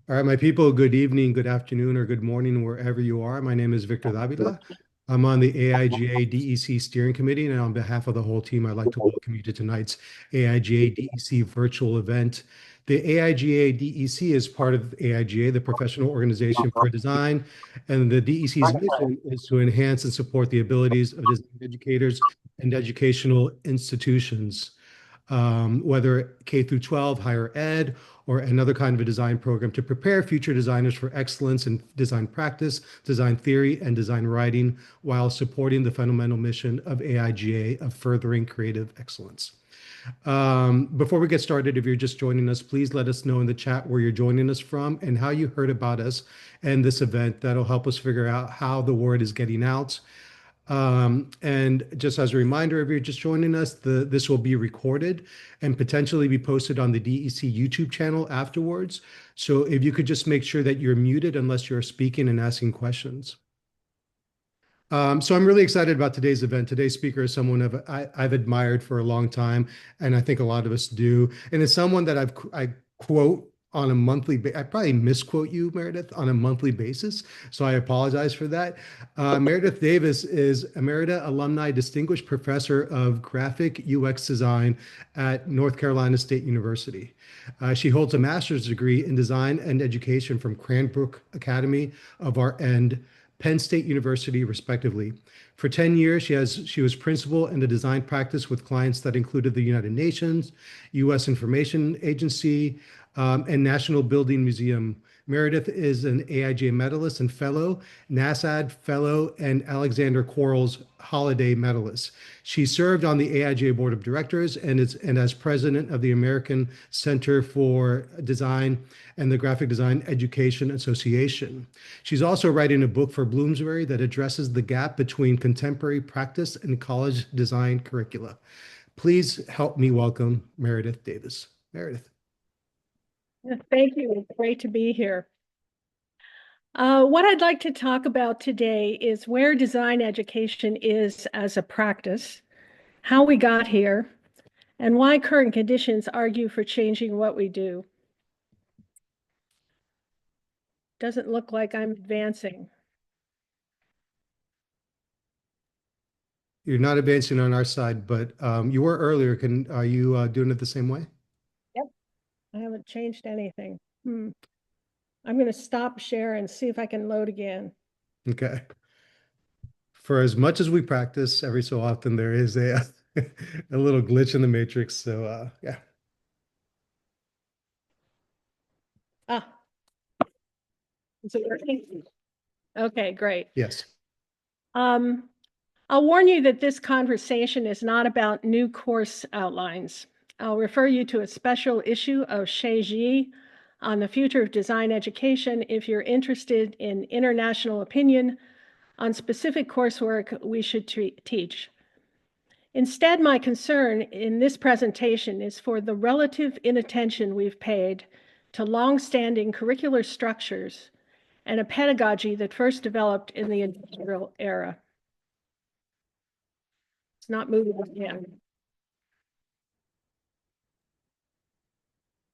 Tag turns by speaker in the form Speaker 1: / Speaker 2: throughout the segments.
Speaker 1: All right, my people, good evening, good afternoon, or good morning, wherever you are. My name is Victor Davila. I'm on the AIGA DEC Steering Committee, and on behalf of the whole team, I'd like to welcome you to tonight's AIGA DEC virtual event. The AIGA DEC is part of AIGA, the Professional Organization for Design, and the DEC's mission is to enhance and support the abilities of design educators and educational institutions, whether K through 12, higher ed, or another kind of a design program to prepare future designers for excellence in design practice, design theory, and design writing while supporting the fundamental mission of AIGA of furthering creative excellence. Before we get started, if you're just joining us, please let us know in the chat where you're joining us from and how you heard about us and this event. That'll help us figure out how the word is getting out. And just as a reminder, if you're just joining us, this will be recorded and potentially be posted on the DEC YouTube channel afterwards. So if you could just make sure that you're muted unless you're speaking and asking questions. So I'm really excited about today's event. Today's speaker is someone I've admired for a long time, and I think a lot of us do. And it's someone that I quote on a I probably misquote you, Meredith, on a monthly basis. So I apologize for that. Meredith Davis is Emerita Alumni Distinguished Professor of Graphic UX Design at North Carolina State University. She holds a master's degree in design and education from Cranbrook Academy of Art and Penn State University, respectively. For 10 years, she was principal in the design practice with clients that included the United Nations, U.S. Information Agency, and National Building Museum. Meredith is an AIGA Medalist and Fellow, NASAD Fellow, and Alexander Quarles Holladay Medalist. She served on the AIGA Board of Directors and as president of the American Center for Design and the Graphic Design Education Association. She's also writing a book for Bloomsbury that addresses the gap between contemporary practice and college design curricula. Please help me welcome Meredith Davis. Meredith.
Speaker 2: Thank you. It's great to be here. What I'd like to talk about today is where design education is as a practice, how we got here, and why current conditions argue for changing what we do. Doesn't look like I'm advancing.
Speaker 1: You're not advancing on our side, but you were earlier. Are you doing it the same way?
Speaker 2: Yep. I haven't changed anything. I'm going to stop share and see if I can load again.
Speaker 1: Okay. For as much as we practice, every so often there is a a little glitch in the matrix. So yeah.
Speaker 2: Is it working? Okay, great.
Speaker 1: Yes.
Speaker 2: I'll warn you that this conversation is not about new course outlines. I'll refer you to a special issue of Shiji on the future of design education if you're interested in international opinion on specific coursework we should teach. Instead, my concern in this presentation is for the relative inattention we've paid to long-standing curricular structures and a pedagogy that first developed in the industrial era. It's not moving again.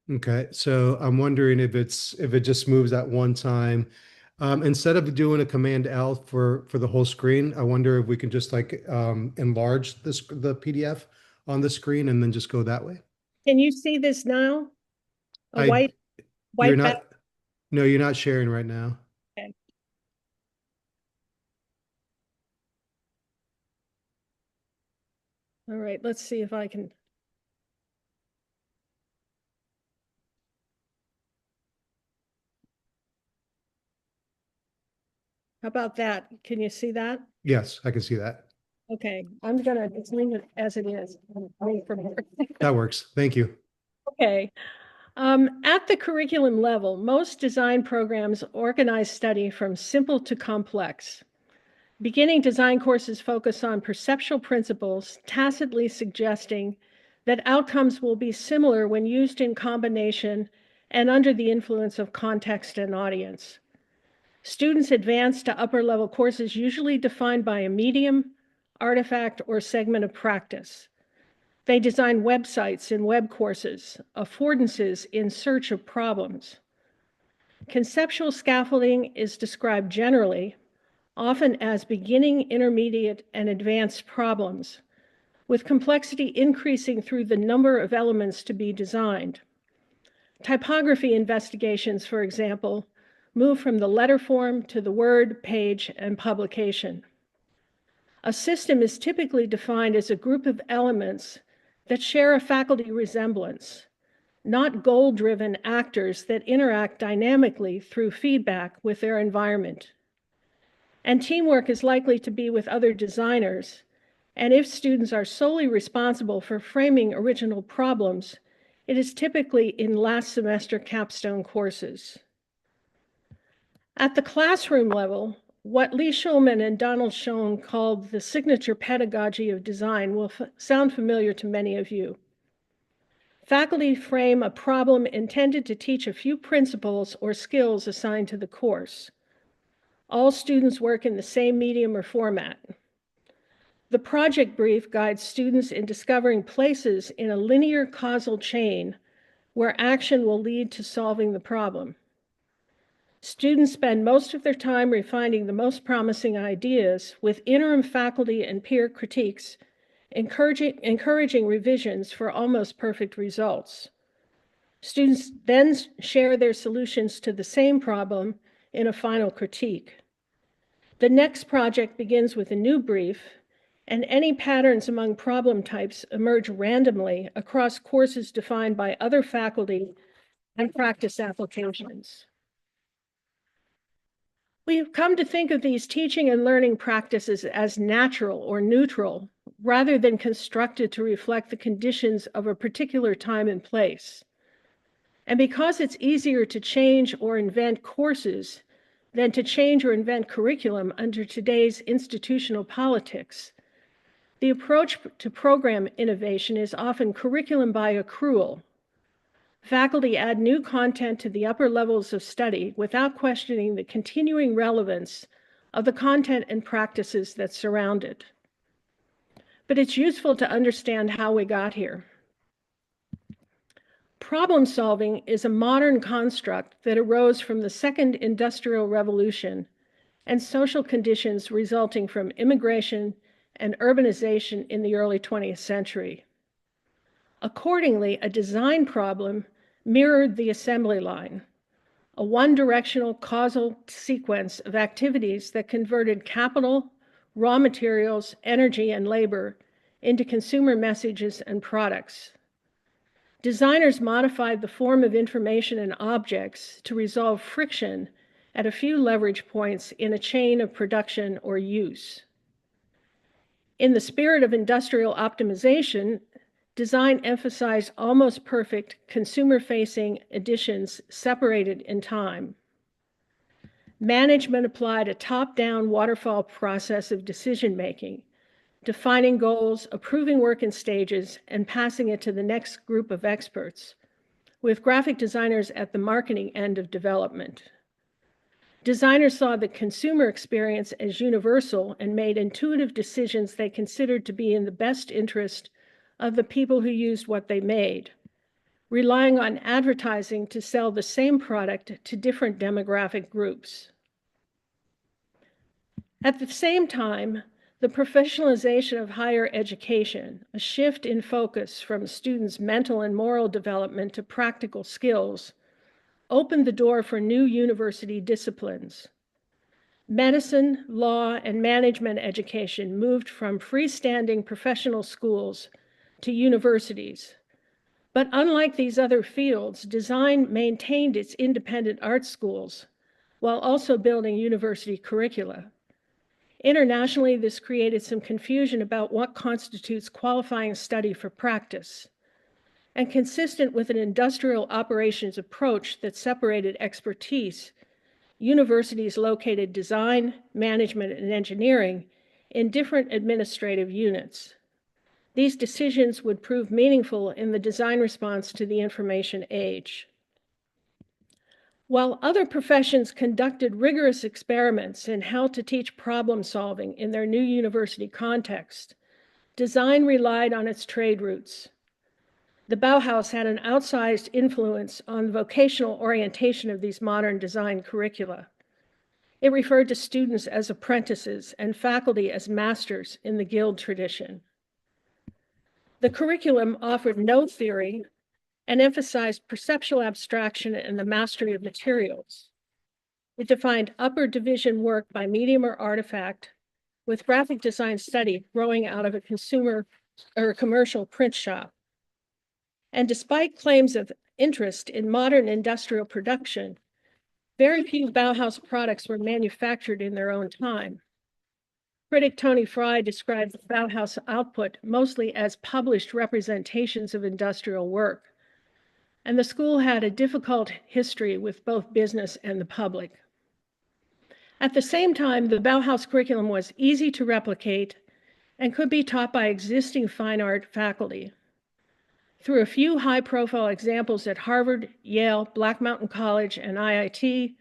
Speaker 1: Okay. So I'm wondering if it just moves at one time. Instead of doing a Command L for the whole screen, I wonder if we can just like enlarge the PDF on the screen and then just go that way.
Speaker 2: Can you see this now? A
Speaker 1: I
Speaker 2: white
Speaker 1: you're
Speaker 2: back.
Speaker 1: not No, you're not sharing right now.
Speaker 2: Okay. All right, let's see if I can. How about that? Can you see that?
Speaker 1: Yes, I can see that.
Speaker 2: Okay, I'm gonna just leave it as it is. From here.
Speaker 1: That works. Thank you.
Speaker 2: Okay. At the curriculum level, most design programs organize study from simple to complex. Beginning design courses focus on perceptual principles, tacitly suggesting that outcomes will be similar when used in combination and under the influence of context and audience. Students advance to upper level courses usually defined by a medium, artifact, or segment of practice. They design websites and web courses, affordances in search of problems. Conceptual scaffolding is described generally, often as beginning, intermediate, and advanced problems, with complexity increasing through the number of elements to be designed. Typography investigations, for example, move from the letter form to the word, page, and publication. A system is typically defined as a group of elements that share a faculty resemblance, not goal-driven actors that interact dynamically through feedback with their environment. And teamwork is likely to be with other designers, and if students are solely responsible for framing original problems, it is typically in last semester capstone courses. At the classroom level, what Lee Schulman and Donald Schoen called the signature pedagogy of design will sound familiar to many of you. Faculty frame a problem intended to teach a few principles or skills assigned to the course. All students work in the same medium or format. The project brief guides students in discovering places in a linear causal chain where action will lead to solving the problem. Students spend most of their time refining the most promising ideas with interim faculty and peer critiques, encouraging revisions for almost perfect results. Students then share their solutions to the same problem in a final critique. The next project begins with a new brief, and any patterns among problem types emerge randomly across courses defined by other faculty and practice applications. We have come to think of these teaching and learning practices as natural or neutral, rather than constructed to reflect the conditions of a particular time and place. And because it's easier to change or invent courses than to change or invent curriculum under today's institutional politics, the approach to program innovation is often curriculum by accrual. Faculty add new content to the upper levels of study without questioning the continuing relevance of the content and practices that surround it. But it's useful to understand how we got here. Problem solving is a modern construct that arose from the Second Industrial Revolution and social conditions resulting from immigration and urbanization in the early 20th century. Accordingly, a design problem mirrored the assembly line, a one-directional causal sequence of activities that converted capital, raw materials, energy, and labor into consumer messages and products. Designers modified the form of information and objects to resolve friction at a few leverage points in a chain of production or use. In the spirit of industrial optimization, design emphasized almost perfect consumer-facing additions separated in time. Management applied a top-down waterfall process of decision-making, defining goals, approving work in stages, and passing it to the next group of experts, with graphic designers at the marketing end of development. Designers saw the consumer experience as universal and made intuitive decisions they considered to be in the best interest of the people who used what they made, relying on advertising to sell the same product to different demographic groups. At the same time, the professionalization of higher education, a shift in focus from students' mental and moral development to practical skills, opened the door for new university disciplines. Medicine, law, and management education moved from freestanding professional schools to universities. But unlike these other fields, design maintained its independent art schools while also building university curricula. Internationally, this created some confusion about what constitutes qualifying study for practice. And consistent with an industrial operations approach that separated expertise, universities located design, management, and engineering in different administrative units. These decisions would prove meaningful in the design response to the information age. While other professions conducted rigorous experiments in how to teach problem solving in their new university context, design relied on its trade roots. The Bauhaus had an outsized influence on the vocational orientation of these modern design curricula. It referred to students as apprentices and faculty as masters in the guild tradition. The curriculum offered no theory and emphasized perceptual abstraction and the mastery of materials. It defined upper division work by medium or artifact, with graphic design study growing out of a consumer or commercial print shop. And despite claims of interest in modern industrial production, very few Bauhaus products were manufactured in their own time. Critic Tony Fry described the Bauhaus output mostly as published representations of industrial work, and the school had a difficult history with both business and the public. At the same time, the Bauhaus curriculum was easy to replicate and could be taught by existing fine art faculty. Through a few high-profile examples at Harvard, Yale, Black Mountain College, and IIT,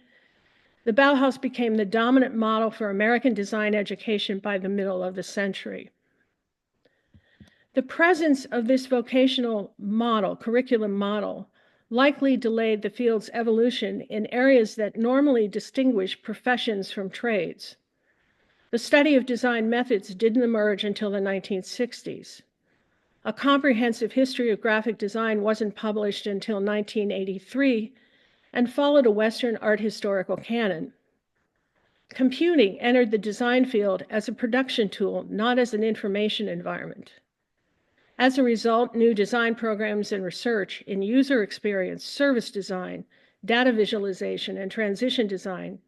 Speaker 2: the Bauhaus became the dominant model for American design education by the middle of the century. The presence of this vocational model, curriculum model, likely delayed the field's evolution in areas that normally distinguish professions from trades. The study of design methods didn't emerge until the 1960s. A comprehensive history of graphic design wasn't published until 1983 and followed a Western art historical canon. Computing entered the design field as a production tool, not as an information environment. As a result, new design programs and research in user experience, service design, data visualization, and transition design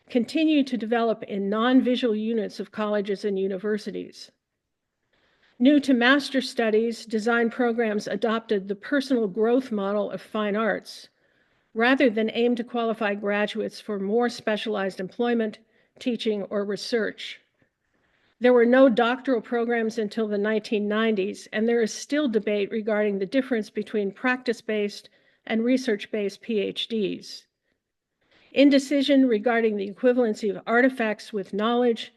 Speaker 2: continue to develop in non-visual units of colleges and universities. New to master studies, design programs adopted the personal growth model of fine arts, rather than aim to qualify graduates for more specialized employment, teaching, or research. There were no doctoral programs until the 1990s, and there is still debate regarding the difference between practice-based and research-based PhDs. Indecision regarding the equivalency of artifacts with knowledge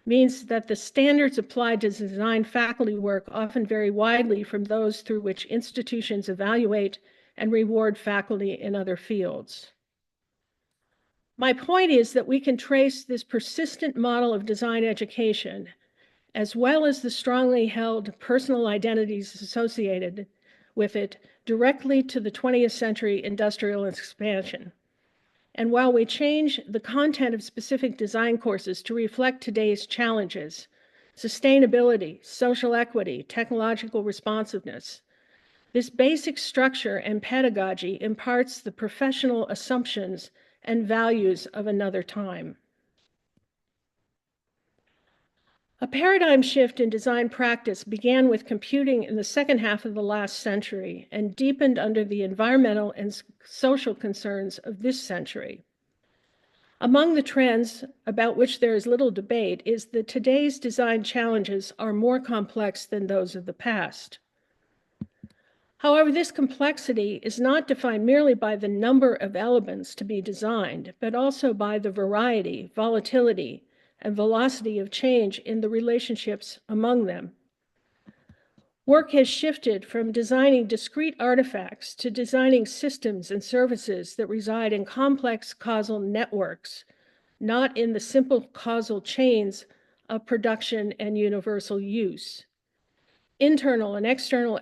Speaker 2: means that the standards applied to design faculty work often vary widely from those through which institutions evaluate and reward faculty in other fields. My point is that we can trace this persistent model of design education, as well as the strongly held personal identities associated with it, directly to the 20th century industrial expansion. And while we change the content of specific design courses to reflect today's challenges, sustainability, social equity, technological responsiveness, this basic structure and pedagogy imparts the professional assumptions and values of another time. A paradigm shift in design practice began with computing in the second half of the last century and deepened under the environmental and social concerns of this century. Among the trends about which there is little debate is that today's design challenges are more complex than those of the past. However, this complexity is not defined merely by the number of elements to be designed, but also by the variety, volatility, and velocity of change in the relationships among them. Work has shifted from designing discrete artifacts to designing systems and services that reside in complex causal networks, not in the simple causal chains of production and universal use. Internal and external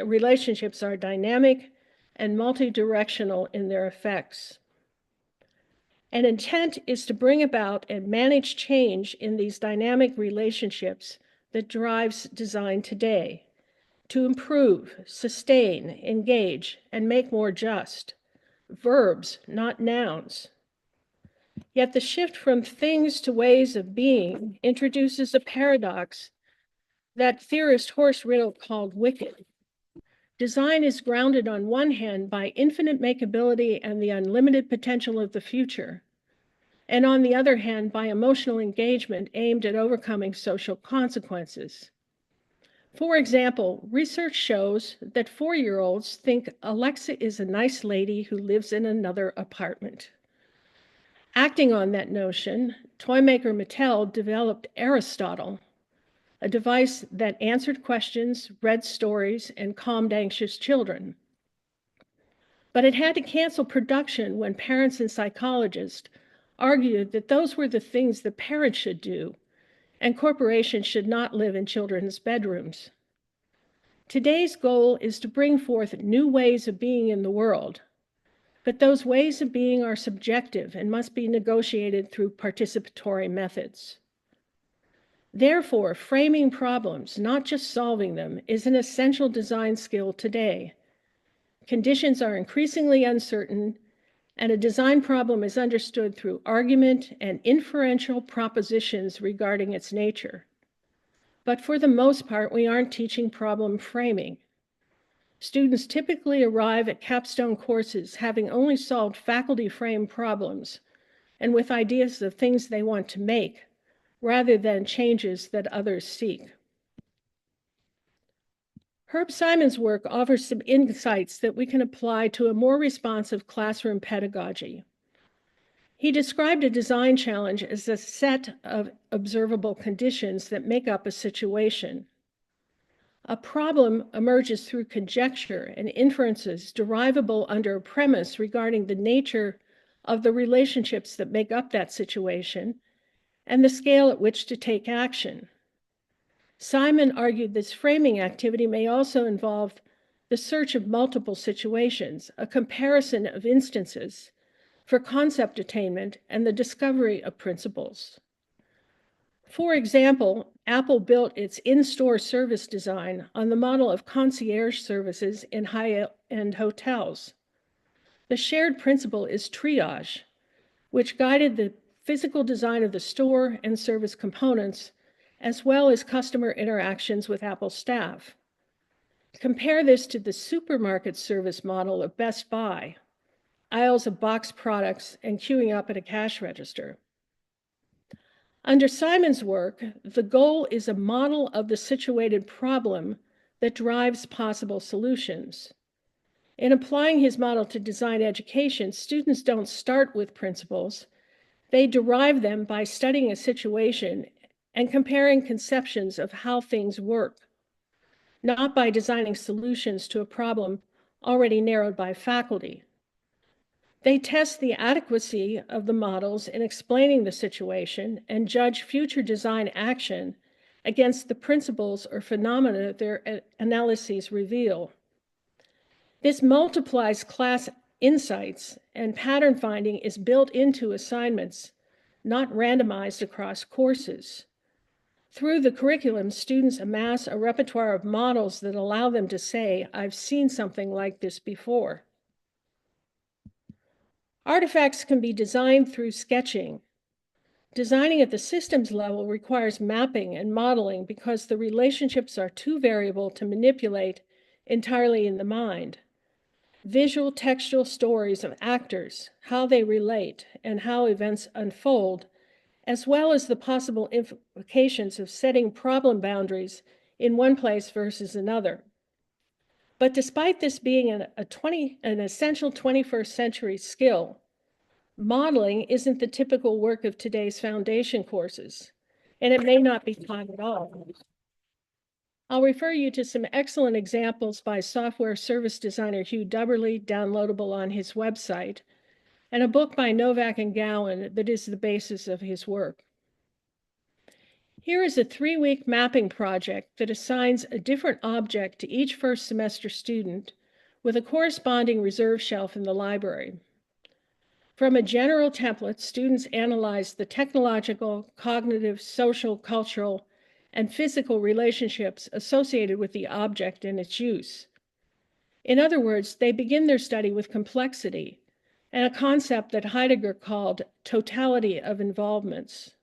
Speaker 2: relationships are dynamic and multidirectional in their effects. An intent is to bring about and manage change in these dynamic relationships that drives design today, to improve, sustain, engage, and make more just. Verbs, not nouns. Yet the shift from things to ways of being introduces a paradox that theorist Horace Riddle called wicked. Design is grounded on one hand by infinite makeability and the unlimited potential of the future, and on the other hand by emotional engagement aimed at overcoming social consequences. For example, research shows that 4-year-olds think Alexa is a nice lady who lives in another apartment. Acting on that notion, toy maker Mattel developed Aristotle, a device that answered questions, read stories, and calmed anxious children. But it had to cancel production when parents and psychologists argued that those were the things the parents should do, and corporations should not live in children's bedrooms. Today's goal is to bring forth new ways of being in the world, but those ways of being are subjective and must be negotiated through participatory methods. Therefore, framing problems, not just solving them, is an essential design skill today. Conditions are increasingly uncertain, and a design problem is understood through argument and inferential propositions regarding its nature. But for the most part, we aren't teaching problem framing. Students typically arrive at capstone courses having only solved faculty-framed problems and with ideas of things they want to make, rather than changes that others seek. Herb Simon's work offers some insights that we can apply to a more responsive classroom pedagogy. He described a design challenge as a set of observable conditions that make up a situation. A problem emerges through conjecture and inferences derivable under a premise regarding the nature of the relationships that make up that situation and the scale at which to take action. Simon argued this framing activity may also involve the search of multiple situations, a comparison of instances for concept attainment, and the discovery of principles. For example, Apple built its in-store service design on the model of concierge services in high-end hotels. The shared principle is triage, which guided the physical design of the store and service components, as well as customer interactions with Apple staff. Compare this to the supermarket service model of Best Buy, aisles of boxed products and queuing up at a cash register. Under Simon's work, the goal is a model of the situated problem that drives possible solutions. In applying his model to design education, students don't start with principles. They derive them by studying a situation and comparing conceptions of how things work, not by designing solutions to a problem already narrowed by faculty. They test the adequacy of the models in explaining the situation and judge future design action against the principles or phenomena their analyses reveal. This multiplies class insights, and pattern finding is built into assignments, not randomized across courses. Through the curriculum, students amass a repertoire of models that allow them to say, "I've seen something like this before." Artifacts can be designed through sketching. Designing at the systems level requires mapping and modeling because the relationships are too variable to manipulate entirely in the mind. Visual textual stories of actors, how they relate, and how events unfold, as well as the possible implications of setting problem boundaries in one place versus another. But despite this being an essential 21st century skill, modeling isn't the typical work of today's foundation courses, and it may not be taught at all. I'll refer you to some excellent examples by software service designer Hugh Dubberly, downloadable on his website, and a book by Novak and Gowan that is the basis of his work. Here is a 3-week mapping project that assigns a different object to each first semester student with a corresponding reserve shelf in the library. From a general template, students analyze the technological, cognitive, social, cultural, and physical relationships associated with the object and its use. In other words, they begin their study with complexity and a concept that Heidegger called totality of involvements.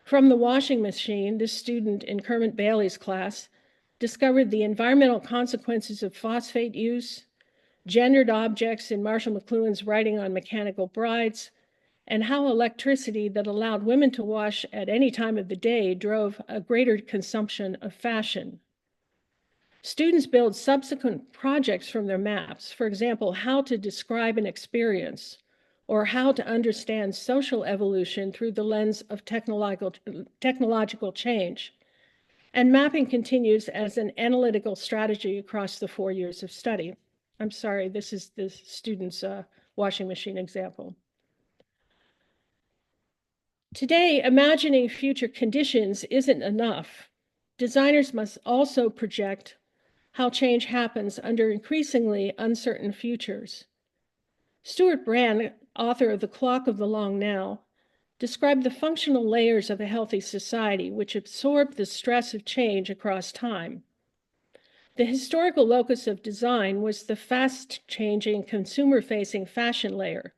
Speaker 2: From the washing machine, this student in Kermit Bailey's class discovered the environmental consequences of phosphate use, gendered objects in Marshall McLuhan's writing on Mechanical Brides, and how electricity that allowed women to wash at any time of the day drove a greater consumption of fashion. Students build subsequent projects from their maps, for example, how to describe an experience, or how to understand social evolution through the lens of technological change. And mapping continues as an analytical strategy across the 4 years of study. I'm sorry, this is the student's washing machine example. Today, imagining future conditions isn't enough. Designers must also project how change happens under increasingly uncertain futures. Stuart Brand, author of The Clock of the Long Now, described the functional layers of a healthy society which absorb the stress of change across time. The historical locus of design was the fast-changing, consumer-facing fashion layer,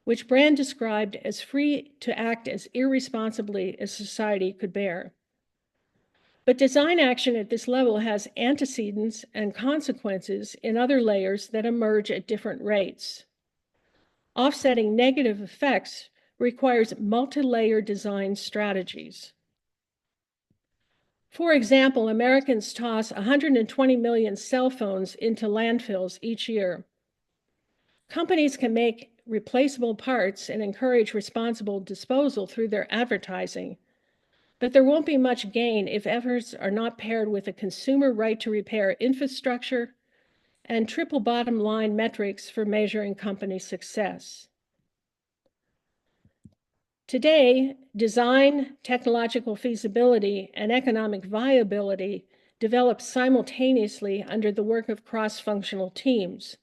Speaker 2: which Brand described as free to act as irresponsibly as society could bear. But design action at this level has antecedents and consequences in other layers that emerge at different rates. Offsetting negative effects requires multi-layer design strategies. For example, Americans toss 120 million cell phones into landfills each year. Companies can make replaceable parts and encourage responsible disposal through their advertising, but there won't be much gain if efforts are not paired with a consumer right to repair infrastructure and triple bottom line metrics for measuring company success. Today, design, technological feasibility, and economic viability develop simultaneously under the work of cross-functional teams,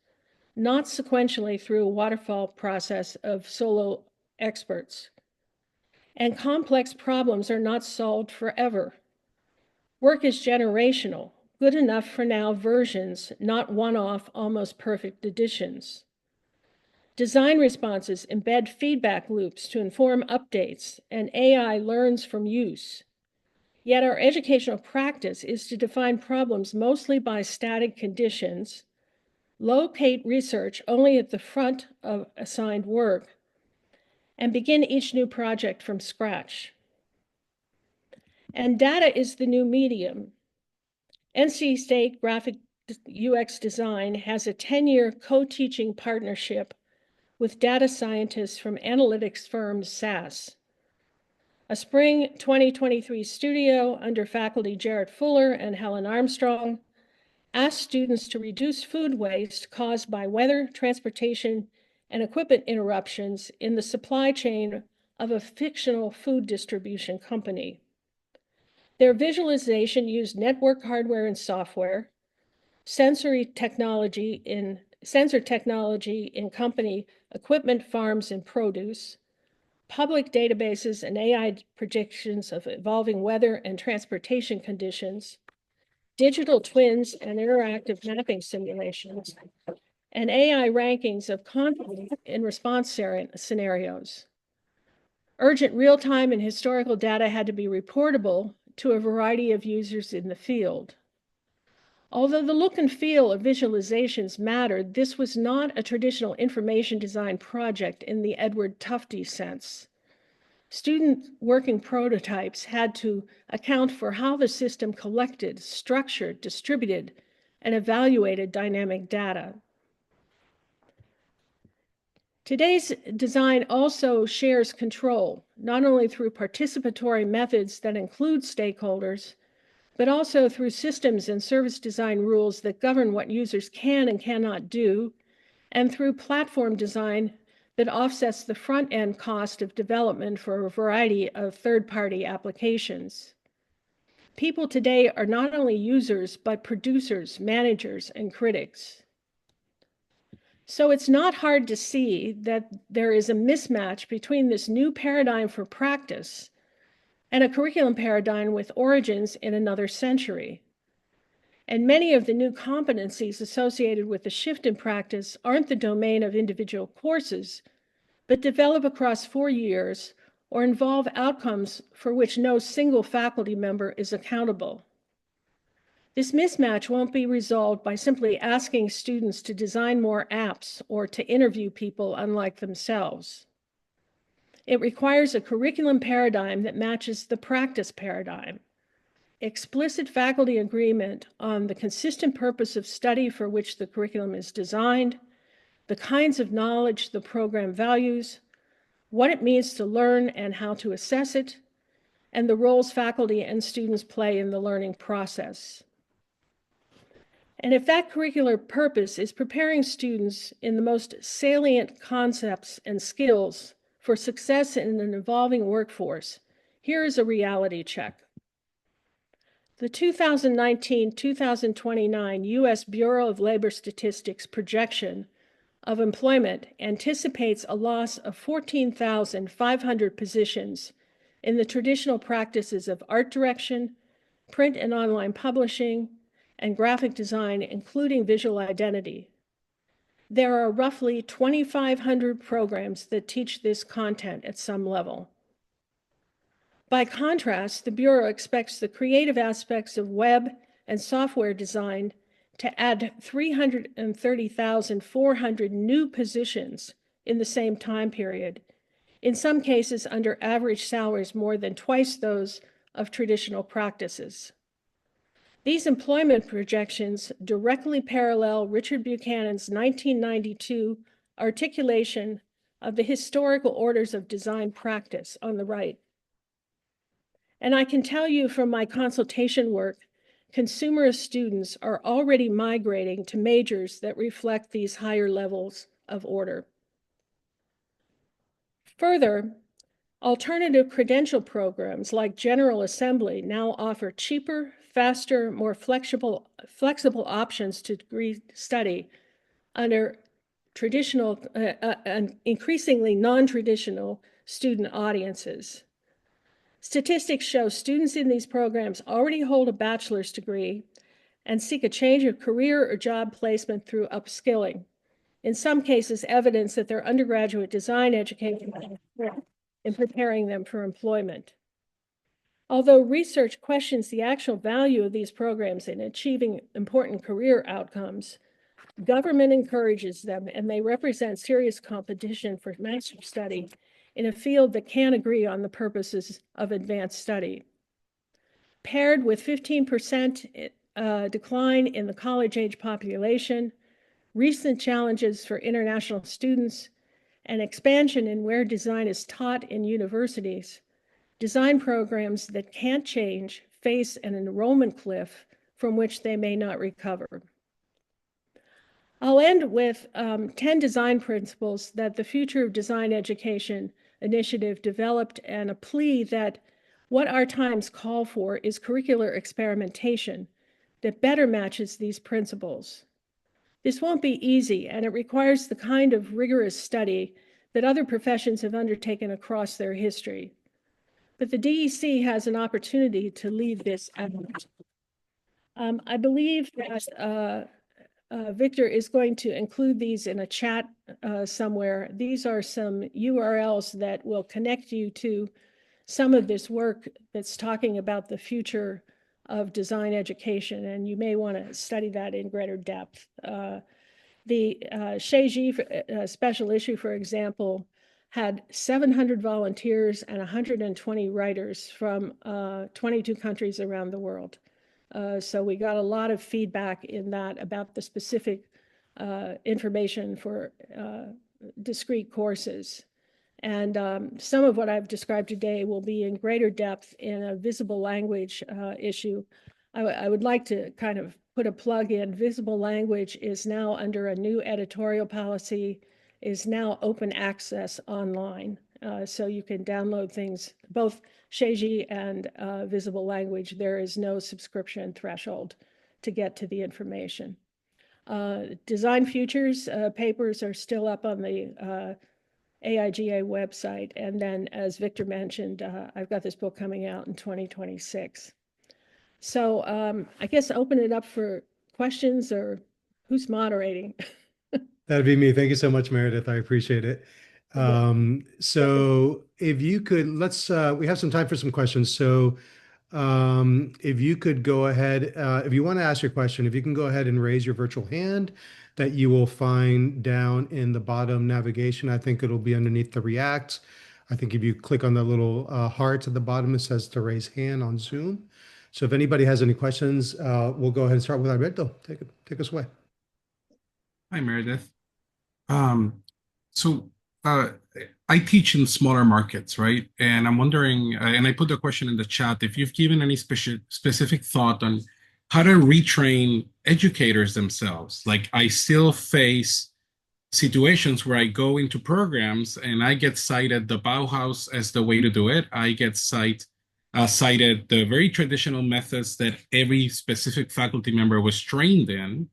Speaker 2: not sequentially through a waterfall process of solo experts. And complex problems are not solved forever. Work is generational, good enough for now versions, not one-off, almost perfect additions. Design responses embed feedback loops to inform updates, and AI learns from use. Yet our educational practice is to define problems mostly by static conditions, locate research only at the front of assigned work, and begin each new project from scratch. And data is the new medium. NC State Graphic UX Design has a 10-year co-teaching partnership with data scientists from analytics firm SAS. A spring 2023 studio under faculty Jarrett Fuller and Helen Armstrong asked students to reduce food waste caused by weather, transportation, and equipment interruptions in the supply chain of a fictional food distribution company. Their visualization used network hardware and software, sensor technology in company equipment, farms, and produce, public databases and AI predictions of evolving weather and transportation conditions, digital twins and interactive mapping simulations, and AI rankings of conflict in response scenarios. Urgent real-time and historical data had to be reportable to a variety of users in the field. Although the look and feel of visualizations mattered, this was not a traditional information design project in the Edward Tufte sense. Student working prototypes had to account for how the system collected, structured, distributed, and evaluated dynamic data. Today's design also shares control, not only through participatory methods that include stakeholders, but also through systems and service design rules that govern what users can and cannot do, and through platform design that offsets the front-end cost of development for a variety of third-party applications. People today are not only users, but producers, managers, and critics. So it's not hard to see that there is a mismatch between this new paradigm for practice and a curriculum paradigm with origins in another century. And many of the new competencies associated with the shift in practice aren't the domain of individual courses, but develop across 4 years or involve outcomes for which no single faculty member is accountable. This mismatch won't be resolved by simply asking students to design more apps or to interview people unlike themselves. It requires a curriculum paradigm that matches the practice paradigm. Explicit faculty agreement on the consistent purpose of study for which the curriculum is designed, the kinds of knowledge the program values, what it means to learn and how to assess it, and the roles faculty and students play in the learning process. And if that curricular purpose is preparing students in the most salient concepts and skills for success in an evolving workforce, here is a reality check. The 2019-2029 U.S. Bureau of Labor Statistics projection of employment anticipates a loss of 14,500 positions in the traditional practices of art direction, print and online publishing, and graphic design, including visual identity. There are roughly 2,500 programs that teach this content at some level. By contrast, the Bureau expects the creative aspects of web and software design to add 330,400 new positions in the same time period, in some cases under average salaries more than twice those of traditional practices. These employment projections directly parallel Richard Buchanan's 1992 articulation of the historical orders of design practice on the right. And I can tell you from my consultation work, consumerist students are already migrating to majors that reflect these higher levels of order. Further, alternative credential programs like General Assembly now offer cheaper, faster, more flexible options to degree study under traditional and increasingly non-traditional student audiences. Statistics show students in these programs already hold a bachelor's degree and seek a change of career or job placement through upskilling. In some cases, evidence that their undergraduate design education in preparing them for employment. Although research questions the actual value of these programs in achieving important career outcomes, government encourages them, and they represent serious competition for master's study in a field that can't agree on the purposes of advanced study. Paired with 15% decline in the college-age population, recent challenges for international students, and expansion in where design is taught in universities, design programs that can't change face an enrollment cliff from which they may not recover. I'll end with 10 design principles that the Future of Design Education initiative developed, and a plea that what our times call for is curricular experimentation that better matches these principles. This won't be easy, and it requires the kind of rigorous study that other professions have undertaken across their history. But the DEC has an opportunity to lead this effort. I believe that Victor is going to include these in a chat somewhere. These are some URLs that will connect you to some of this work that's talking about the future of design education, and you may want to study that in greater depth. The AIGA special issue, for example, had 700 volunteers and 120 writers from 22 countries around the world. So we got a lot of feedback in that about the specific information for discrete courses. And some of what I've described today will be in greater depth in a visible language issue. I would like to kind of put a plug in. Visible language is now under a new editorial policy, is now open access online. So you can download things, both AIGA and visible language. There is no subscription threshold to get to the information. Design Futures papers are still up on the AIGA website. And then, as Victor mentioned, I've got this book coming out in 2026. So I guess open it up for questions, or who's moderating?
Speaker 1: That'd be me. Thank you so much, Meredith. I appreciate it. So if you could, we have some time for some questions. So if you could go ahead, if you want to ask your question, if you can go ahead and raise your virtual hand that you will find down in the bottom navigation. I think it'll be underneath the React. I think if you click on the little hearts at the bottom, it says to raise hand on Zoom. So if anybody has any questions, we'll go ahead and start with Alberto. Take us away.
Speaker 3: Hi, Meredith. So uh, I teach in smaller markets, right? And I'm wondering, and I put the question in the chat, if you've given any specific thought on how to retrain educators themselves. Like I still face situations where I go into programs and I get cited the Bauhaus as the way to do it. I get cited the very traditional methods that every specific faculty member was trained in,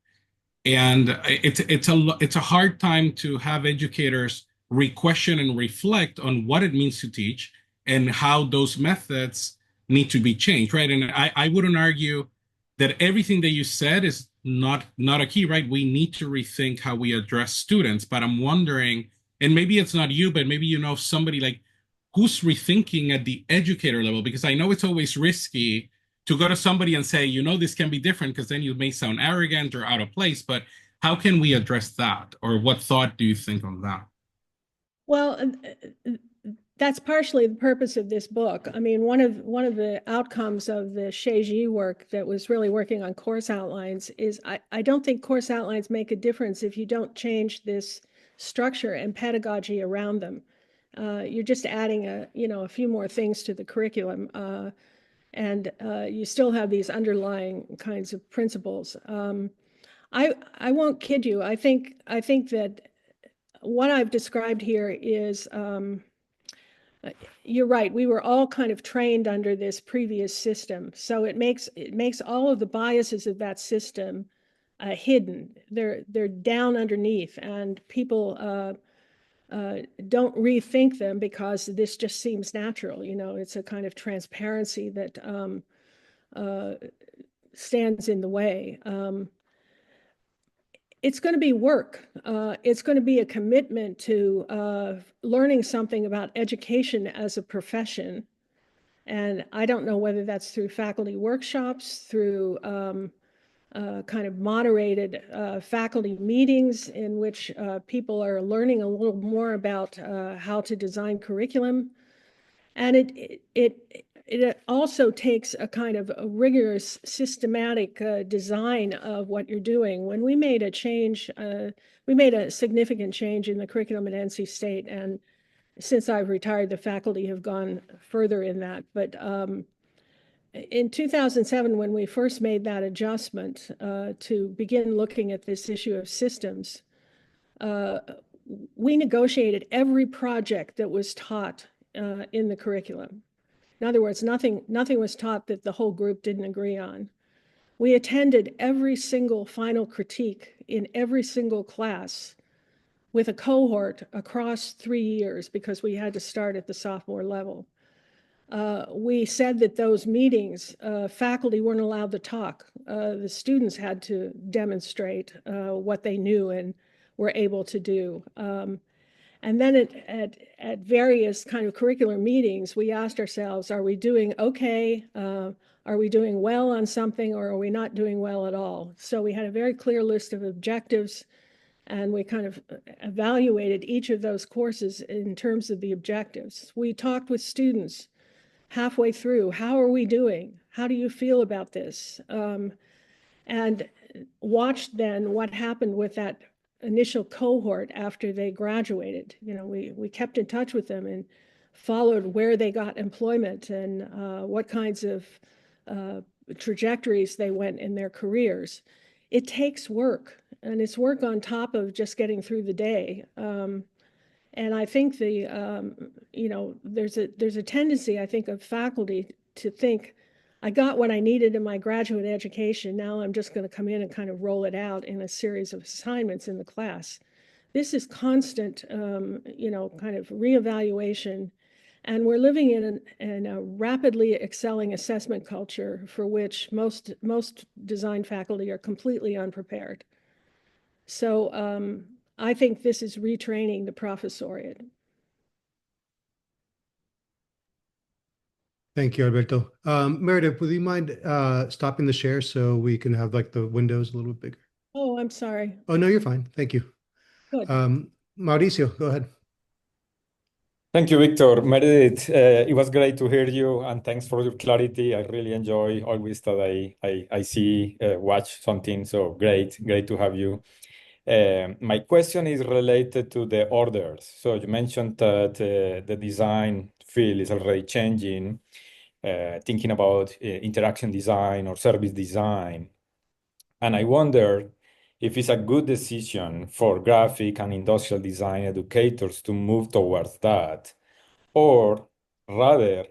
Speaker 3: and it's a hard time to have educators re-question and reflect on what it means to teach and how those methods need to be changed, right? And I wouldn't argue that everything that you said is not a key, right? We need to rethink how we address students, but I'm wondering, and maybe it's not you, but maybe you know somebody like who's rethinking at the educator level, because I know it's always risky to go to somebody and say, you know, this can be different, because then you may sound arrogant or out of place. But how can we address that? Or what thought do you think on that?
Speaker 2: Well, that's partially the purpose of this book. I mean, one of the outcomes of the Sheiji work that was really working on course outlines is I don't think course outlines make a difference if you don't change this structure and pedagogy around them. You're just adding a few more things to the curriculum, and you still have these underlying kinds of principles. I won't kid you. I think that what I've described here is, you're right. We were all kind of trained under this previous system, so it makes all of the biases of that system hidden. They're down underneath, and people don't rethink them because this just seems natural. You know, it's a kind of transparency that uh, stands in the way. It's going to be work. It's going to be a commitment to learning something about education as a profession. And I don't know whether that's through faculty workshops, through kind of moderated faculty meetings in which people are learning a little more about how to design curriculum. And it also takes a kind of a rigorous, systematic design of what you're doing. When we made a change, we made a significant change in the curriculum at NC State, and since I've retired, the faculty have gone further in that. But in 2007, when we first made that adjustment to begin looking at this issue of systems, we negotiated every project that was taught in the curriculum. In other words, nothing was taught that the whole group didn't agree on. We attended every single final critique in every single class with a cohort across 3 years because we had to start at the sophomore level. We said that those meetings, faculty weren't allowed to talk. The students had to demonstrate what they knew and were able to do. And then at various kind of curricular meetings, we asked ourselves, are we doing okay? Are we doing well on something, or are we not doing well at all? So we had a very clear list of objectives, and we kind of evaluated each of those courses in terms of the objectives. We talked with students halfway through. How are we doing? How do you feel about this? And watched then what happened with that initial cohort after they graduated. You know, we kept in touch with them and followed where they got employment and what kinds of trajectories they went in their careers. It takes work, and it's work on top of just getting through the day. And I think there's a tendency, I think, of faculty to think, I got what I needed in my graduate education. Now I'm just going to come in and kind of roll it out in a series of assignments in the class. This is constant, kind of reevaluation. And we're living in a rapidly excelling assessment culture for which most design faculty are completely unprepared. So I think this is retraining the professoriate.
Speaker 1: Thank you, Alberto. Meredith, would you mind stopping the share so we can have like the windows a little bit bigger?
Speaker 2: Oh, I'm sorry.
Speaker 1: Oh, no, you're fine. Thank you.
Speaker 2: Good.
Speaker 1: Mauricio, go ahead.
Speaker 4: Thank you, Victor. Meredith, it was great to hear you, and thanks for your clarity. I really enjoy always that I see, watch something. So great to have you. My question is related to the orders. So you mentioned that the design field is already changing, thinking about interaction design or service design. And I wonder if it's a good decision for graphic and industrial design educators to move towards that, or rather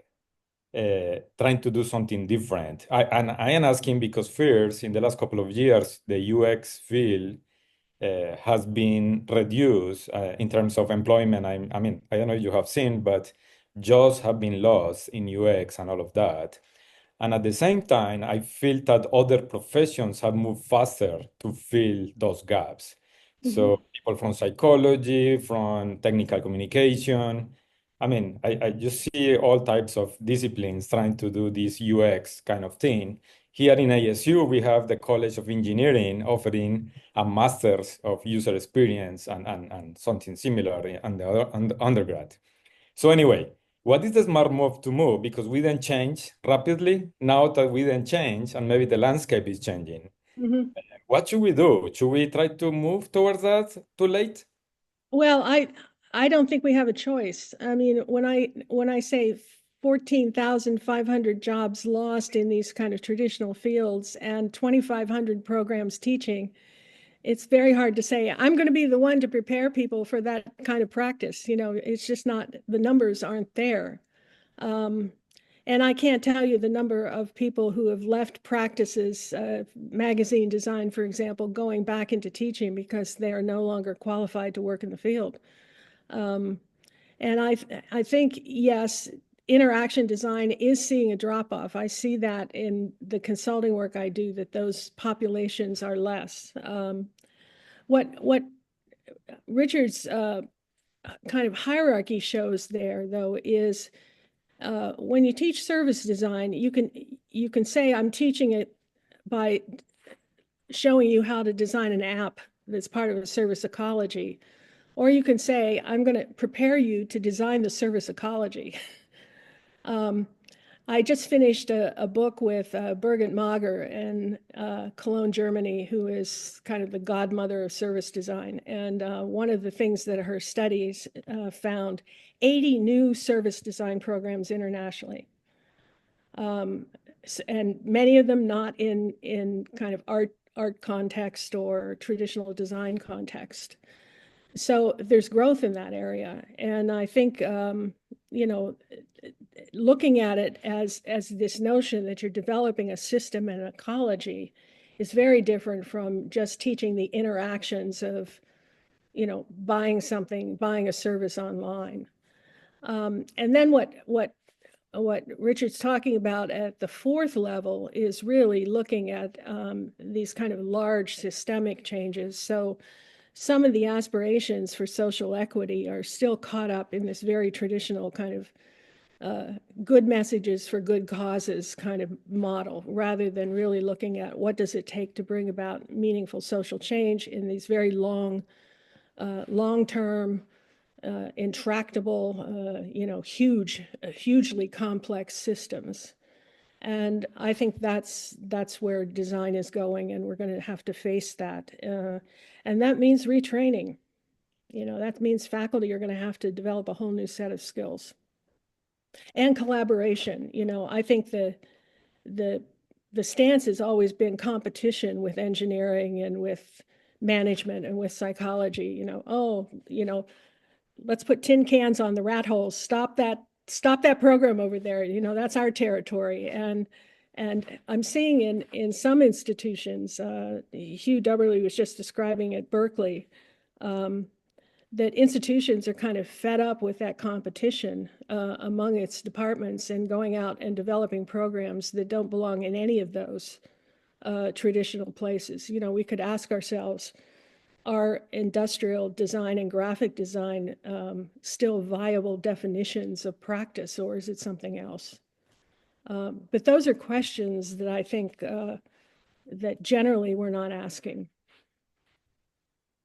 Speaker 4: trying to do something different. And I am asking because first, in the last couple of years, the UX field has been reduced in terms of employment. I mean, I don't know if you have seen, but jobs have been lost in UX and all of that. And at the same time, I feel that other professions have moved faster to fill those gaps. So people from psychology, from technical communication. I mean, I just see all types of disciplines trying to do this UX kind of thing. Here in ASU, we have the College of Engineering offering a master's of user experience and something similar in the undergrad. So anyway, what is the smart move to move? Because we then change rapidly. Now that we then change, and maybe the landscape is changing. What should we do? Should we try to move towards that too late?
Speaker 2: Well, I don't think we have a choice. I mean, when I say 14,500 jobs lost in these kind of traditional fields and 2,500 programs teaching, it's very hard to say, I'm going to be the one to prepare people for that kind of practice. You know, it's just not, the numbers aren't there. And I can't tell you the number of people who have left practices, magazine design, for example, going back into teaching because they are no longer qualified to work in the field. And I think, yes, interaction design is seeing a drop-off. I see that in the consulting work I do, that those populations are less. What Richard's kind of hierarchy shows there, though, is when you teach service design, you can say, I'm teaching it by showing you how to design an app that's part of a service ecology. Or you can say, I'm going to prepare you to design the service ecology. I just finished a book with Birgit Mager in Cologne, Germany, who is kind of the godmother of service design. And one of the things that her studies found 80 new service design programs internationally. And many of them not in kind of art context or traditional design context. So there's growth in that area. And I think, you know, looking at it as this notion that you're developing a system and an ecology is very different from just teaching the interactions of, you know, buying something, buying a service online. And then what Richard's talking about at the fourth level is really looking at these kind of large systemic changes. So some of the aspirations for social equity are still caught up in this very traditional kind of good messages for good causes kind of model, rather than really looking at what does it take to bring about meaningful social change in these very long-term, intractable, you know, hugely complex systems. And I think that's where design is going, and we're going to have to face that. And that means retraining. You know, that means faculty are going to have to develop a whole new set of skills. And collaboration. You know, I think the stance has always been competition with engineering and with management and with psychology. You know, oh, you know, let's put tin cans on the rat holes. Stop that program over there. You know, that's our territory. And I'm seeing in some institutions, Hugh Dubberly was just describing at Berkeley, that institutions are kind of fed up with that competition among its departments and going out and developing programs that don't belong in any of those traditional places. You know, we could ask ourselves, are industrial design and graphic design still viable definitions of practice, or is it something else? But those are questions that I think that generally we're not asking.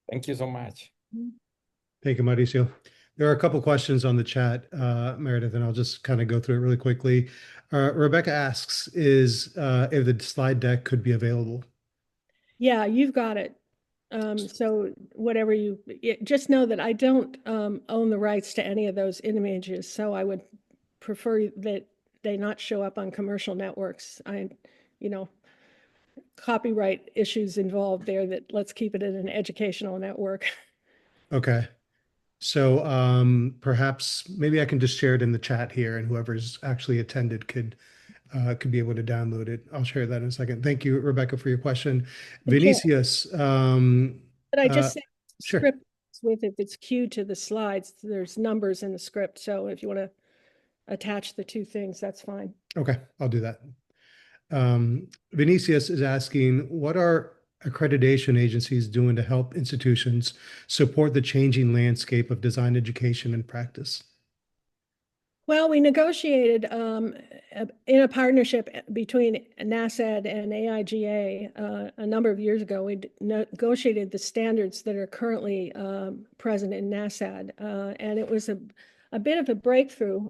Speaker 4: Thank you so much.
Speaker 1: Thank you, Mauricio. There are a couple questions on the chat, Meredith, and I'll just kind of go through it really quickly. Rebecca asks, if the slide deck could be available?
Speaker 2: Yeah, you've got it. So whatever just know that I don't own the rights to any of those images, so I would prefer that they not show up on commercial networks. Copyright issues involved there, that let's keep it in an educational network.
Speaker 1: Okay. So perhaps maybe I can just share it in the chat here, and whoever's actually attended could be able to download it. I'll share that in a second. Thank you, Rebecca, for your question. Vinicius,
Speaker 2: But I just say
Speaker 1: sure.
Speaker 2: script with, if it's queued to the slides, there's numbers in the script. So if you want to attach the two things, that's fine.
Speaker 1: Okay, I'll do that. Vinicius is asking, what are accreditation agencies doing to help institutions support the changing landscape of design education and practice?
Speaker 2: Well, we negotiated in a partnership between NASAD and AIGA a number of years ago. We negotiated the standards that are currently present in NASAD, and it was a bit of a breakthrough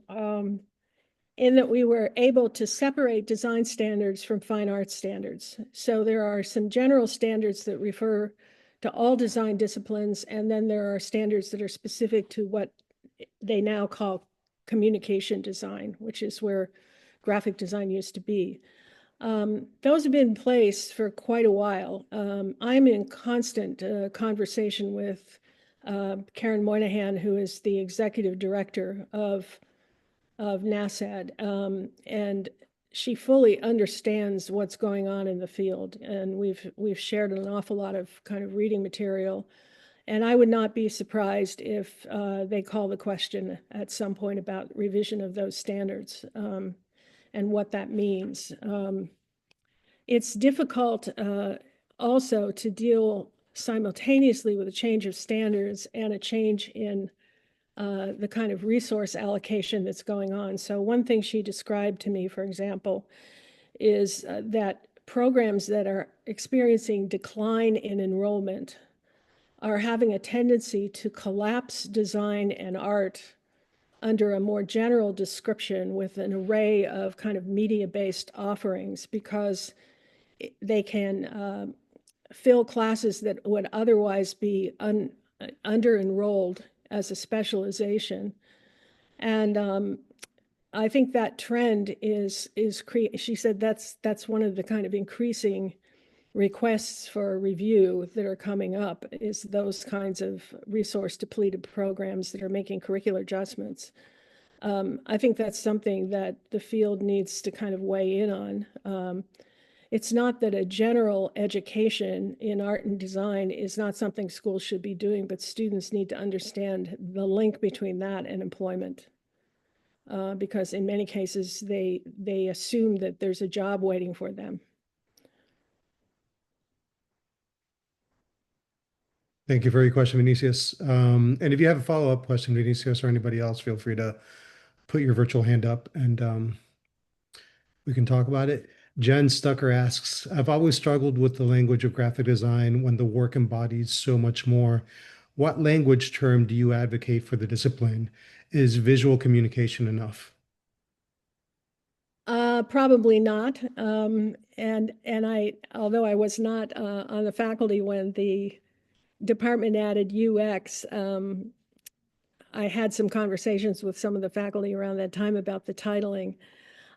Speaker 2: in that we were able to separate design standards from fine arts standards. So there are some general standards that refer to all design disciplines, and then there are standards that are specific to what they now call communication design, which is where graphic design used to be. Those have been in place for quite a while. I'm in constant conversation with Karen Moynihan, who is the executive director of NASAD, and she fully understands what's going on in the field. And we've shared an awful lot of kind of reading material. And I would not be surprised if they call the question at some point about revision of those standards and what that means. It's difficult also to deal simultaneously with a change of standards and a change in the kind of resource allocation that's going on. So one thing she described to me, for example, is that programs that are experiencing decline in enrollment are having a tendency to collapse design and art under a more general description with an array of kind of media-based offerings, because they can fill classes that would otherwise be under-enrolled as a specialization. And I think that trend is she said that's one of the kind of increasing requests for review that are coming up, is those kinds of resource depleted programs that are making curricular adjustments. I think that's something that the field needs to kind of weigh in on. It's not that a general education in art and design is not something schools should be doing, but students need to understand the link between that and employment. Because in many cases, they assume that there's a job waiting for them.
Speaker 1: Thank you for your question, Vinicius. And if you have a follow-up question, Vinicius, or anybody else, feel free to put your virtual hand up and we can talk about it. Jen Stucker asks, I've always struggled with the language of graphic design when the work embodies so much more. What language term do you advocate for the discipline? Is visual communication enough?
Speaker 2: Probably not. And although I was not on the faculty when the department added UX, I had some conversations with some of the faculty around that time about the titling.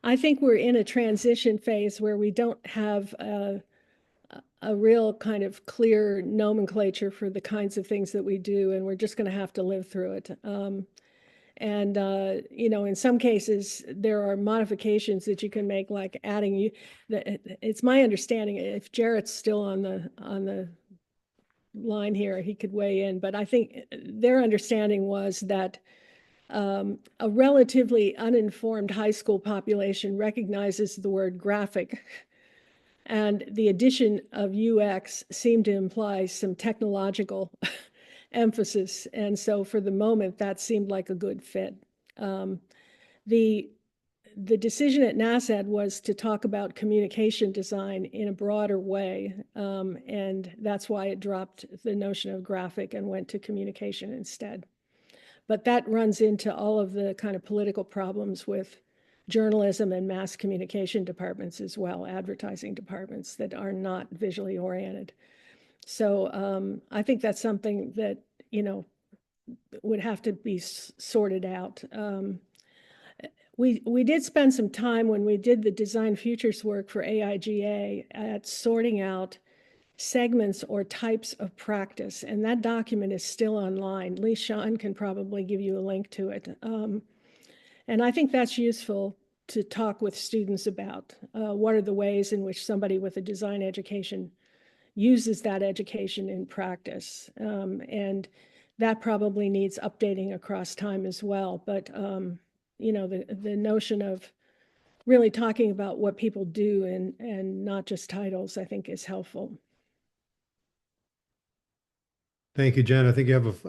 Speaker 2: I think we're in a transition phase where we don't have a real kind of clear nomenclature for the kinds of things that we do, and we're just going to have to live through it. In some cases, there are modifications that you can make, like adding. It's my understanding, if Jarrett's still on the line here, he could weigh in. But I think their understanding was that a relatively uninformed high school population recognizes the word graphic, and the addition of UX seemed to imply some technological emphasis. And so for the moment, that seemed like a good fit. The decision at NASAD was to talk about communication design in a broader way. And that's why it dropped the notion of graphic and went to communication instead. But that runs into all of the kind of political problems with journalism and mass communication departments as well, advertising departments that are not visually oriented. So I think that's something that, would have to be sorted out. We did spend some time when we did the design futures work for AIGA at sorting out segments or types of practice, and that document is still online. Lee Sean can probably give you a link to it. And I think that's useful to talk with students about. What are the ways in which somebody with a design education uses that education in practice? And that probably needs updating across time as well. But, the notion of really talking about what people do and not just titles, I think is helpful.
Speaker 1: Thank you, Jen. I think you have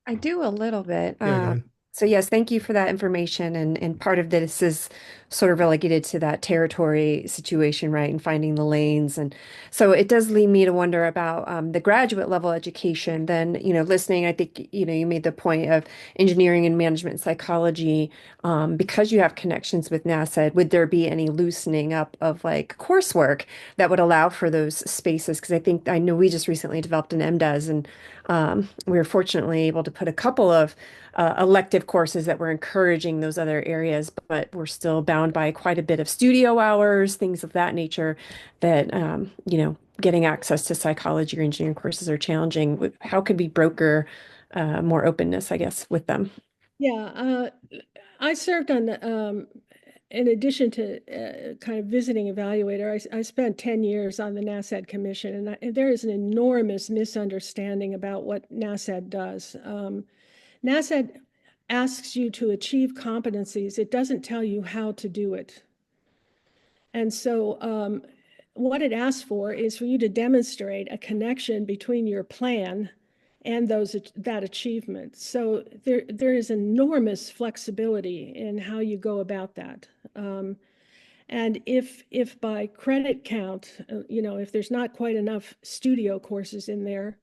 Speaker 5: I do a little bit.
Speaker 1: yeah, go ahead.
Speaker 5: So yes, thank you for that information. And part of this is sort of relegated to that territory situation, right? And finding the lanes. And so it does lead me to wonder about the graduate level education. Then, listening, I think, you made the point of engineering and management psychology. Because you have connections with NASED, would there be any loosening up of like coursework that would allow for those spaces? Because I know we just recently developed an MDes, and we were fortunately able to put a couple of elective courses that were encouraging those other areas, but we're still bound by quite a bit of studio hours, things of that nature that, getting access to psychology or engineering courses are challenging. How could we broker more openness, I guess, with them?
Speaker 2: Yeah, I served on the, in addition to kind of visiting evaluator, I spent 10 years on the NASED commission, and there is an enormous misunderstanding about what NASED does. NASED asks you to achieve competencies. It doesn't tell you how to do it. And so what it asks for is for you to demonstrate a connection between your plan and that achievement. So there is enormous flexibility in how you go about that. And if by credit count, if there's not quite enough studio courses in there,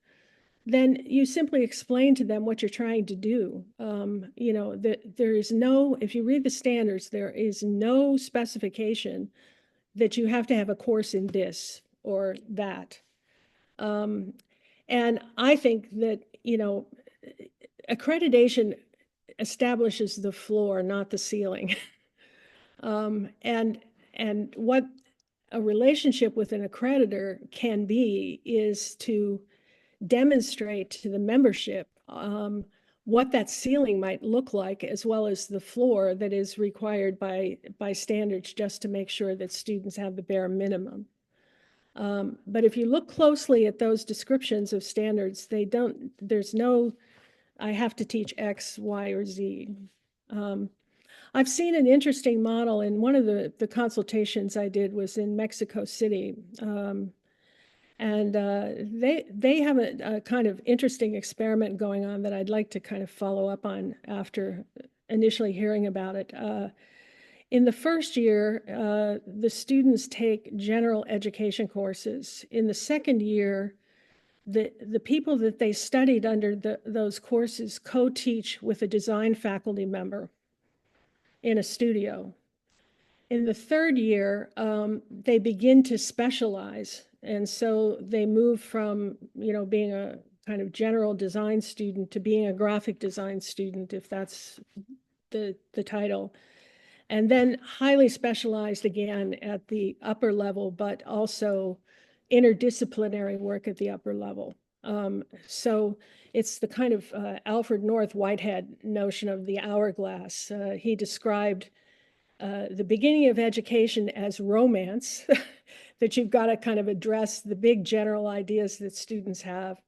Speaker 2: then you simply explain to them what you're trying to do. There is no, if you read the standards, there is no specification that you have to have a course in this or that. And I think that, accreditation establishes the floor, not the ceiling. And what a relationship with an accreditor can be is to demonstrate to the membership what that ceiling might look like, as well as the floor that is required by standards, just to make sure that students have the bare minimum. But if you look closely at those descriptions of standards, there's no, I have to teach X, Y, or Z. I've seen an interesting model in one of the consultations I did was in Mexico City. And they have a kind of interesting experiment going on that I'd like to kind of follow up on after initially hearing about it. In the first year, the students take general education courses. In the second year, the people that they studied under those courses co-teach with a design faculty member in a studio. In the third year, they begin to specialize. And so they move from, being a kind of general design student to being a graphic design student, if that's the title. And then highly specialized again at the upper level, but also interdisciplinary work at the upper level. So it's the kind of Alfred North Whitehead notion of the hourglass. He described the beginning of education as romance, that you've got to kind of address the big general ideas that students have.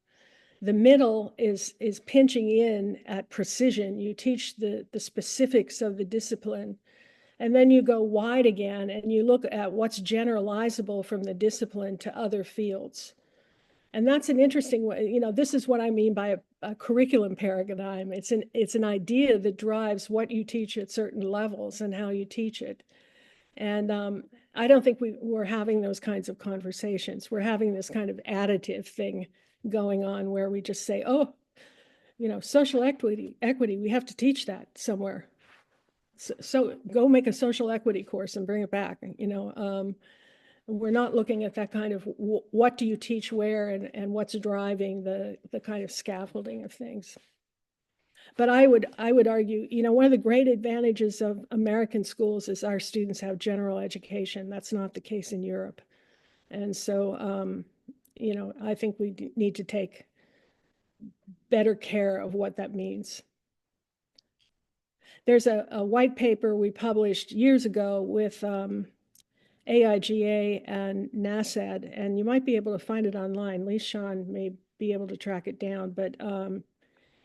Speaker 2: The middle is pinching in at precision. You teach the specifics of the discipline. And then you go wide again and you look at what's generalizable from the discipline to other fields. And that's an interesting way, this is what I mean by a curriculum paradigm. It's an idea that drives what you teach at certain levels and how you teach it. And I don't think we're having those kinds of conversations. We're having this kind of additive thing going on where we just say, oh, social equity, we have to teach that somewhere. So go make a social equity course and bring it back. we're not looking at that kind of what do you teach where and what's driving the kind of scaffolding of things. But I would argue, one of the great advantages of American schools is our students have general education. That's not the case in Europe. And so, I think we need to take better care of what that means. There's a white paper we published years ago with AIGA and NASAD, and you might be able to find it online. Lee Sean may be able to track it down, but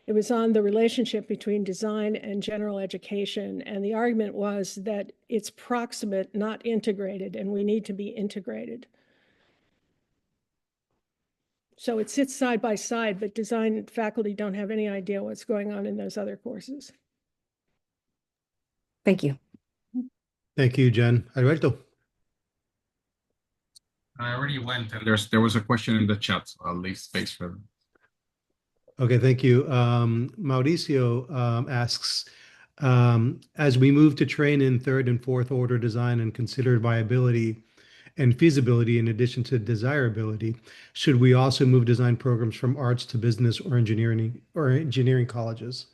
Speaker 2: it was on the relationship between design and general education. And the argument was that it's proximate, not integrated, and we need to be integrated. So it sits side by side, but design faculty don't have any idea what's going on in those other courses.
Speaker 5: Thank you.
Speaker 1: Thank you, Jen. Alberto.
Speaker 3: I already went, and there was a question in the chat, so I'll leave space for them.
Speaker 1: Okay, thank you. Mauricio asks, as we move to train in third and fourth order design and consider viability and feasibility in addition to desirability, should we also move design programs from arts to business or engineering colleges?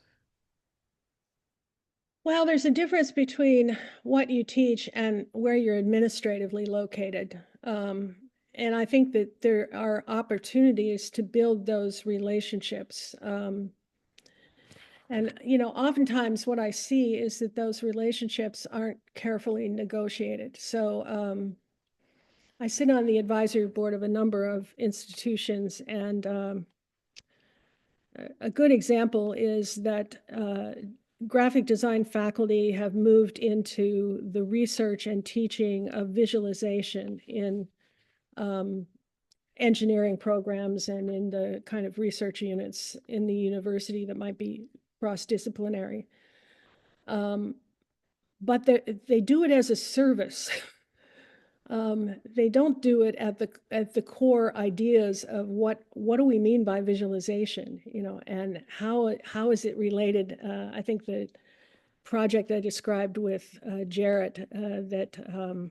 Speaker 2: Well, there's a difference between what you teach and where you're administratively located. And I think that there are opportunities to build those relationships. And, oftentimes what I see is that those relationships aren't carefully negotiated. So I sit on the advisory board of a number of institutions, and a good example is that graphic design faculty have moved into the research and teaching of visualization in engineering programs and in the kind of research units in the university that might be cross-disciplinary. But they do it as a service. They don't do it at the core ideas of what do we mean by visualization, and how is it related? I think the project I described with Jarrett that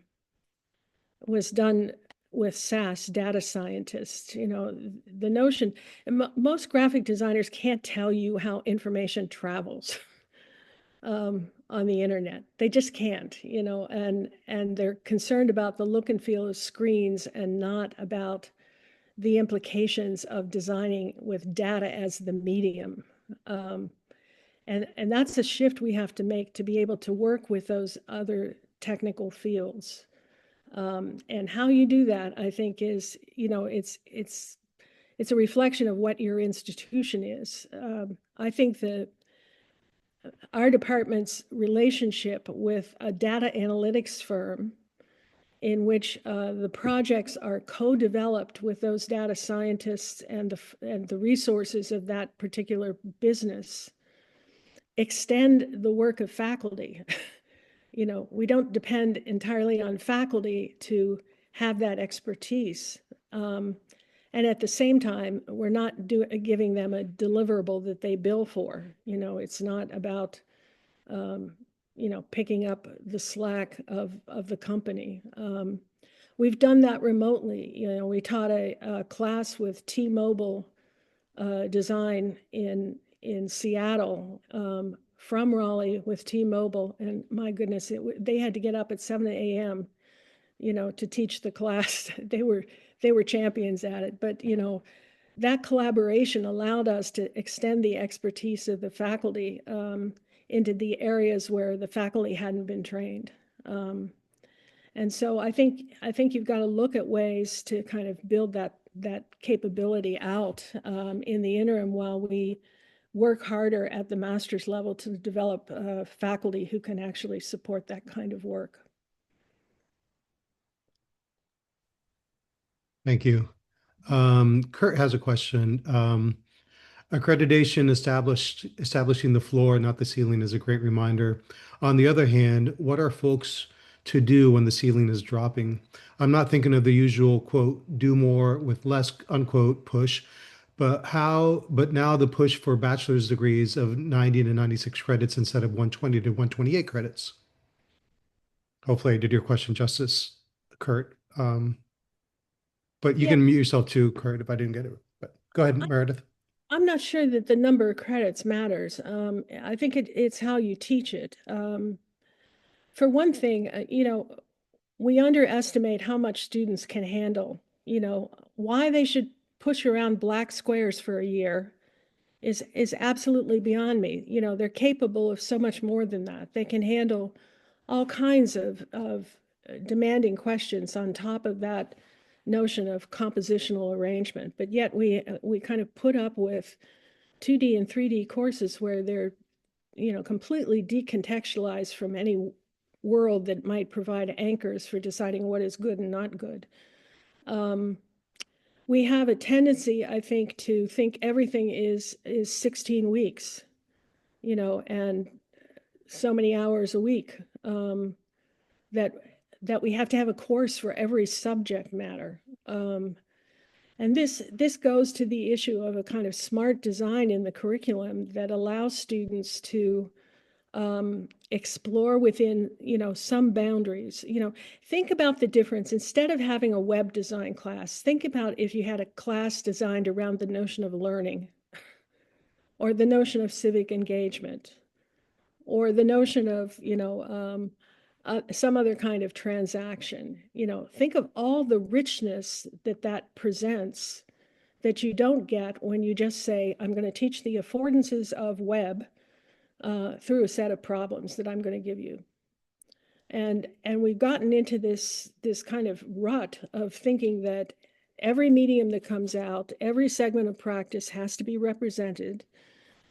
Speaker 2: was done with SAS data scientists, the notion, most graphic designers can't tell you how information travels. On the internet. They just can't, and they're concerned about the look and feel of screens and not about the implications of designing with data as the medium. And that's a shift we have to make to be able to work with those other technical fields. And how you do that, I think, is, it's a reflection of what your institution is. I think that our department's relationship with a data analytics firm in which the projects are co-developed with those data scientists and the resources of that particular business extend the work of faculty. We don't depend entirely on faculty to have that expertise. And at the same time, we're not giving them a deliverable that they bill for. It's not about, picking up the slack of the company. We've done that remotely. We taught a class with T-Mobile design in Seattle from Raleigh with T-Mobile. And my goodness, they had to get up at 7 a.m., to teach the class. They were champions at it, but that collaboration allowed us to extend the expertise of the faculty into the areas where the faculty hadn't been trained. And so I think you've got to look at ways to kind of build that capability out in the interim while we work harder at the master's level to develop faculty who can actually support that kind of work.
Speaker 1: Thank you. Kurt has a question. Accreditation establishing the floor, not the ceiling, is a great reminder. On the other hand, what are folks to do when the ceiling is dropping? I'm not thinking of the usual, quote, do more with less, unquote, push, but now the push for bachelor's degrees of 90 to 96 credits instead of 120 to 128 credits. Hopefully I did your question justice, Kurt. But you
Speaker 2: Yeah.
Speaker 1: can mute yourself too, Kurt, if I didn't get it. But go ahead, Meredith.
Speaker 2: I'm not sure that the number of credits matters. I think it's how you teach it. For one thing, we underestimate how much students can handle. Why they should push around black squares for a year is absolutely beyond me. They're capable of so much more than that. They can handle all kinds of demanding questions on top of that notion of compositional arrangement. But yet we kind of put up with 2D and 3D courses where they're, completely decontextualized from any world that might provide anchors for deciding what is good and not good. We have a tendency, I think, to think everything is 16 weeks, and so many hours a week, that we have to have a course for every subject matter. And this goes to the issue of a kind of smart design in the curriculum that allows students to explore within, some boundaries. Think about the difference. Instead of having a web design class, think about if you had a class designed around the notion of learning, or the notion of civic engagement, or the notion of, some other kind of transaction. Think of all the richness that presents that you don't get when you just say, I'm going to teach the affordances of web through a set of problems that I'm going to give you. And we've gotten into this kind of rut of thinking that every medium that comes out, every segment of practice has to be represented.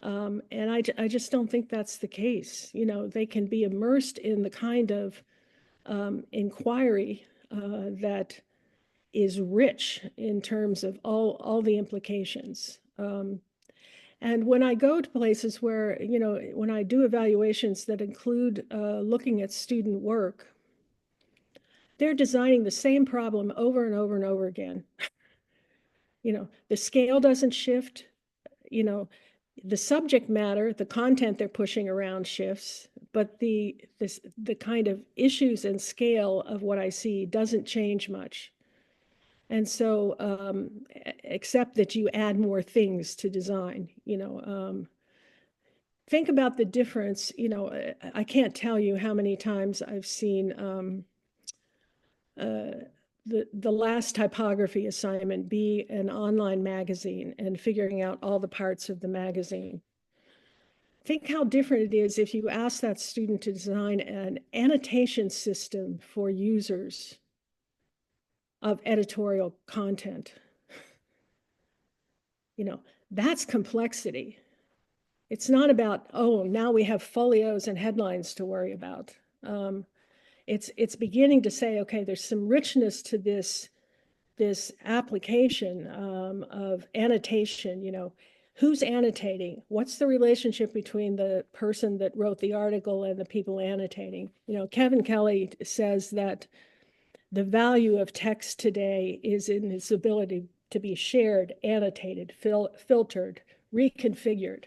Speaker 2: And I just don't think that's the case. They can be immersed in the kind of inquiry that is rich in terms of all the implications. And when I go to places where, when I do evaluations that include looking at student work, they're designing the same problem over and over and over again. The scale doesn't shift, the subject matter, the content they're pushing around shifts, but the kind of issues and scale of what I see doesn't change much. And so, except that you add more things to design, think about the difference. I can't tell you how many times I've seen the last typography assignment be an online magazine and figuring out all the parts of the magazine. Think how different it is if you ask that student to design an annotation system for users of editorial content. That's complexity. It's not about, oh, now we have folios and headlines to worry about. It's beginning to say, okay, there's some richness to this application of annotation. Who's annotating? What's the relationship between the person that wrote the article and the people annotating? Kevin Kelly says that the value of text today is in its ability to be shared, annotated, filtered, reconfigured.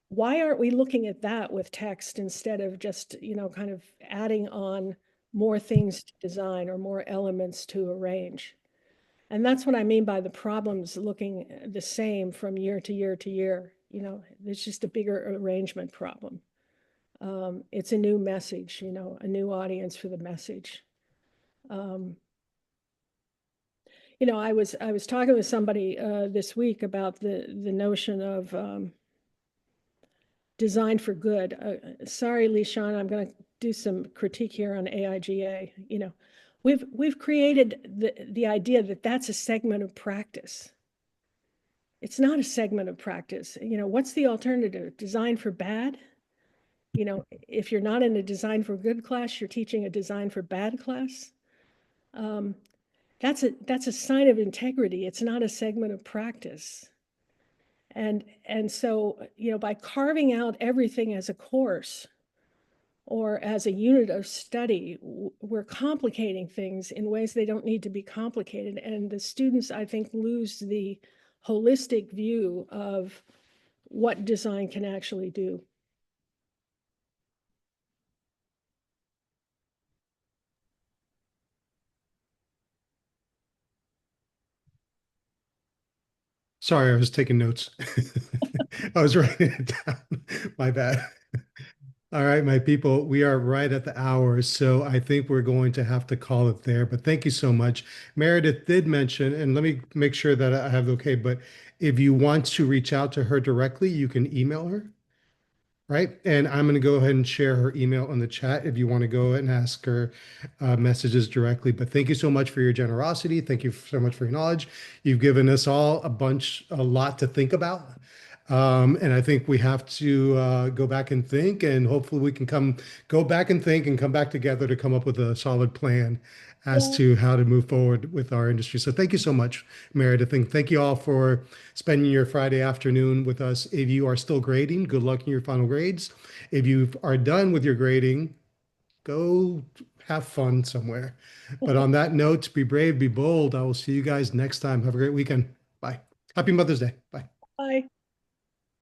Speaker 2: Why aren't we looking at that with text instead of just, kind of adding on more things to design or more elements to arrange? And that's what I mean by the problems looking the same from year to year to year. It's just a bigger arrangement problem. It's a new message, a new audience for the message. I was talking with somebody this week about the notion of design for good. Sorry, Lishan, I'm going to do some critique here on AIGA. We've created the idea that that's a segment of practice. It's not a segment of practice. What's the alternative? Design for bad? If you're not in a design for good class, you're teaching a design for bad class. That's a sign of integrity. It's not a segment of practice. And so, by carving out everything as a course or as a unit of study, we're complicating things in ways they don't need to be complicated. And the students, I think, lose the holistic view of what design can actually do.
Speaker 1: Sorry, I was taking notes. I was writing it down. My bad. All right, my people, we are right at the hour, so I think we're going to have to call it there. But thank you so much. Meredith did mention, and let me make sure that I have okay, but if you want to reach out to her directly, you can email her, right? And I'm going to go ahead and share her email in the chat if you want to go ahead and ask her messages directly. But thank you so much for your generosity. Thank you so much for your knowledge. You've given us all a lot to think about. And I think we have to go back and think, and hopefully we can go back and think and come back together to come up with a solid plan as to how to move forward with our industry. So thank you so much, Meredith. And thank you all for spending your Friday afternoon with us. If you are still grading, good luck in your final grades. If you are done with your grading, go have fun somewhere. But on that note, be brave, be bold. I will see you guys next time. Have a great weekend. Bye. Happy Mother's Day. Bye.
Speaker 2: Bye.